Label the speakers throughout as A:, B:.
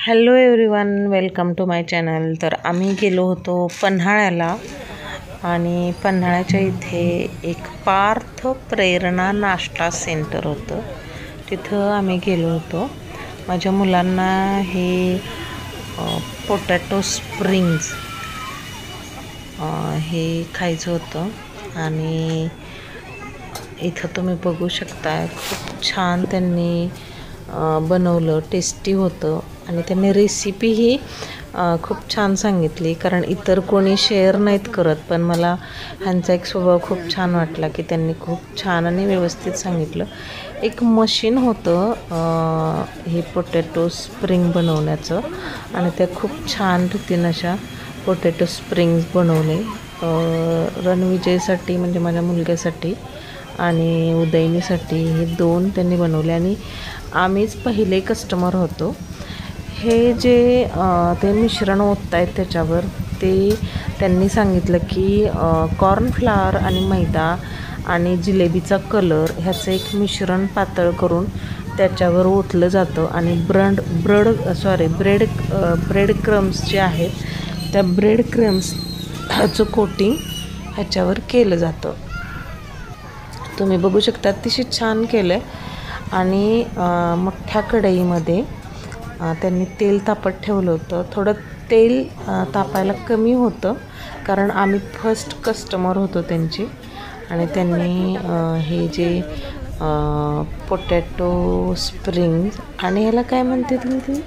A: Hello everyone, welcome to my channel. तर आम्ही गेलो होतो पन्हाळ्याला आणि पन्हाळ्याच्या इथे एक पार्थ प्रेरणा नाश्ता सेंटर होतं. तिथं आम्ही गेलो होतो. माझ्या मुलांना हे पोटॅटो स्प्रिंग्स हे खायचं होतं आणि इथं तुम्ही बघू शकताय खूप छान त्यांनी बनवलं. टेस्टी होतं आणि त्यांनी रेसिपीही खूप छान सांगितली, कारण इतर कोणी शेअर नाहीत करत. पण मला ह्यांचा एक स्वभाव खूप छान वाटला की त्यांनी खूप छान आणि व्यवस्थित सांगितलं. एक मशीन होतं हे पोटॅटो स्प्रिंग बनवण्याचं आणि त्या खूप छान रीतीनं अशा पोटॅटो स्प्रिंग्स बनवले. रणविजयसाठी म्हणजे माझ्या मुलग्यासाठी आणि उदयनीसाठी हे दोन त्यांनी बनवले आणि आम्हीच पहिले कस्टमर होतो. हे जे ते मिश्रण ओतत आहेत त्याच्यावर ते त्यांनी सांगितलं की कॉर्नफ्लॉवर आणि मैदा आणि जिलेबीचा कलर ह्याचं एक मिश्रण पातळ करून त्याच्यावर ओतलं जातं आणि ब्रेड क्रम्स जे आहेत त्या ब्रेड क्रम्स ह्याचं कोटिंग ह्याच्यावर केलं जातं. तुम्ही बघू शकता अतिशय छान केलं आहे. आणि मोठ्या कढईमध्ये त्यांनी तेल तापत ठेवलं होतं. थोडं तेल तापायला कमी होतं कारण आम्ही फर्स्ट कस्टमर होतो त्यांचे. आणि त्यांनी हे जे पोटॅटो स्प्रिंग्स आणि ह्याला काय म्हणते तुम्ही?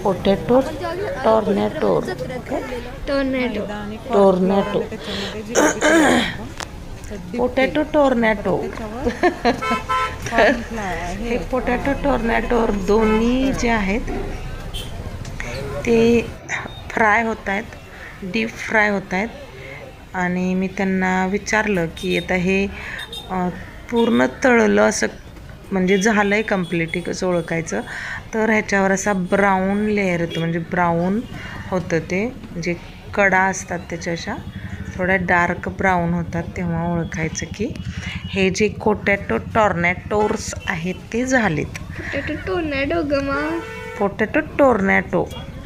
A: पोटॅटो टॉर्नॅटो पोटॅटो टॉर्नॅटो हे पोटॅटो टॉर्नॅटो दोन्ही जे आहेत ते फ्राय होत आहेत, डीप फ्राय होत आहेत. आणि मी त्यांना विचारलं की आता हे पूर्ण तळलं असं म्हणजे झालं आहे कम्प्लीट कसं ओळखायचं. तर ह्याच्यावर असा ब्राऊन लेअर येतो, म्हणजे ब्राऊन होतं ते, जे कडा असतात त्याच्या अशा थोड्या डार्क ब्राऊन होतात, तेव्हा ओळखायचं की हे जे पोटॅटो टॉर्नॅटोर्स आहेत ते झालेत. पोटॅटो टॉर्नॅटो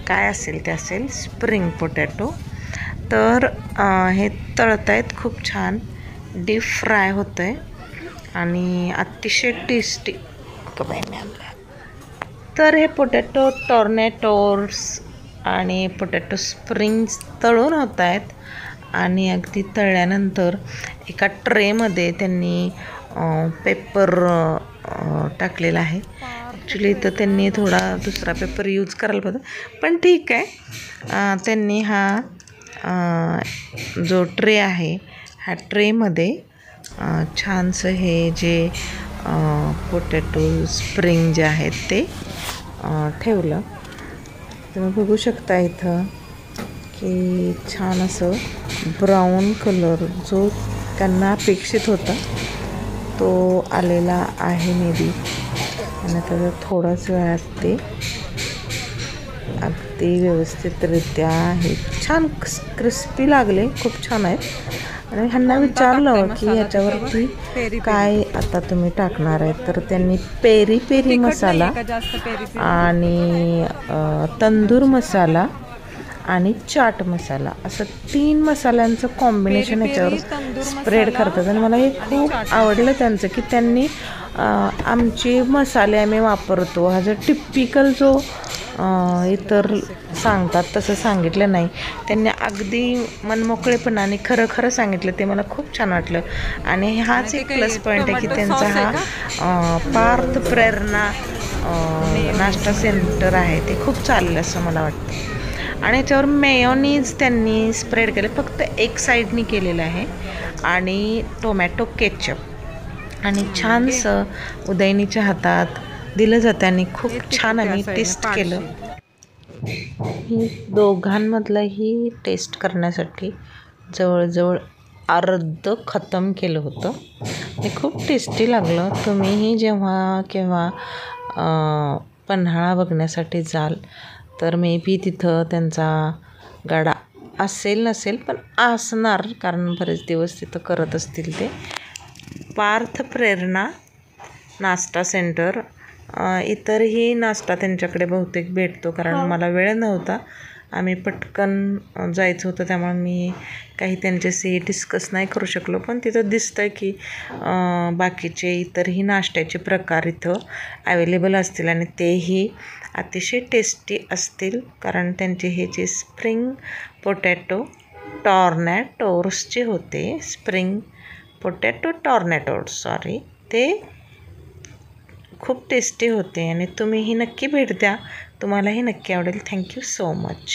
A: काय असेल ते असेल, स्प्रिंग पोटॅटो. तर हे तळत आहेत खूप छान, डीप फ्राय होतं आहे आणि अतिशय टेस्टी. तर हे पोटॅटो टॉर्नॅटोर्स आणि पोटॅटो स्प्रिंग्स तळून होत आहेत आणि अगदी तळल्यानंतर एका ट्रेमध्ये त्यांनी पेपर टाकलेला आहे. ॲक्च्युली इथं त्यांनी थोडा दुसरा पेपर यूज करायला पाहिजे, पण ठीक आहे. त्यांनी हा जो ट्रे आहे ह्या ट्रेमध्ये छानसं हे जे पोटॅटो स्प्रिंग जे आहेत ते ठेवलं. तुम्ही बघू शकता इथं की छान असं ब्राऊन कलर जो त्यांना अपेक्षित होता तो आलेला आहे मे बी. आणि त्याचं थोडंसं वेळात ते अगदी व्यवस्थितरित्या हे छान क्रिस्पी लागले, खूप छान आहेत. आणि ह्यांना विचारलं की ह्याच्यावरती काय आता तुम्ही टाकणार आहे, तर त्यांनी पेरी पेरी मसाला आणि तंदूर मसाला आणि चाट मसाला असं 3 मसाल्यांचं कॉम्बिनेशन ह्याच्यावर स्प्रेड करतात. आणि मला हे खूप आवडलं त्यांचं की त्यांनी आमचे मसाले आम्ही वापरतो हा जो टिपिकल जो इतर सांगतात तसं सांगितलं नाही. त्यांनी अगदी मनमोकळेपणाने खरं खरं सांगितलं, ते मला खूप छान वाटलं. आणि हाच एक प्लस पॉईंट आहे की त्यांचा हा पार्थ प्रेरणा नाश्ता सेंटर आहे ते खूप चाललं असं मला वाटतं. आणि याच्यावर मेयोनीज त्यांनी स्प्रेड केले, फक्त एक साईडनी केलेलं आहे, आणि टोमॅटो केचप आणि छानसं उदयनीच्या हातात दिलं जातं आणि खूप छान आम्ही टेस्ट केलं. ही दोघांमधलंही टेस्ट करण्यासाठी जवळजवळ अर्ध खतम केलं होतं. हे खूप टेस्टी लागलं. तुम्हीही जेव्हा केव्हा पन्हाळा बघण्यासाठी जाल तर मे बी तिथं त्यांचा गाडा असेल नसेल पण असणार, कारण बरेच दिवस तिथं करत असतील ते. पार्थ प्रेरणा नाश्ता सेंटर इतरही नाश्ता त्यांच्याकडे बहुतेक भेटतो, कारण मला वेळ नव्हता, आम्ही पटकन जायचं होतं, त्यामुळे मी काही त्यांच्याशी डिस्कस नाही करू शकलो. पण तिथं दिसतं की बाकीचे इतरही नाश्त्याचे प्रकार इथं अवेलेबल असतील आणि तेही अतिशय टेस्टी असतील, कारण त्यांचे हे जे स्प्रिंग पोटॅटो टॉर्नॅटोर्सचे होते, स्प्रिंग पोटॅटो टॉर्नॅटोर्स सॉरी, ते खूप टेस्टी होते आणि तुम्हीही नक्की भेट द्या, तुम्हालाही नक्की आवडेल. Thank you so much.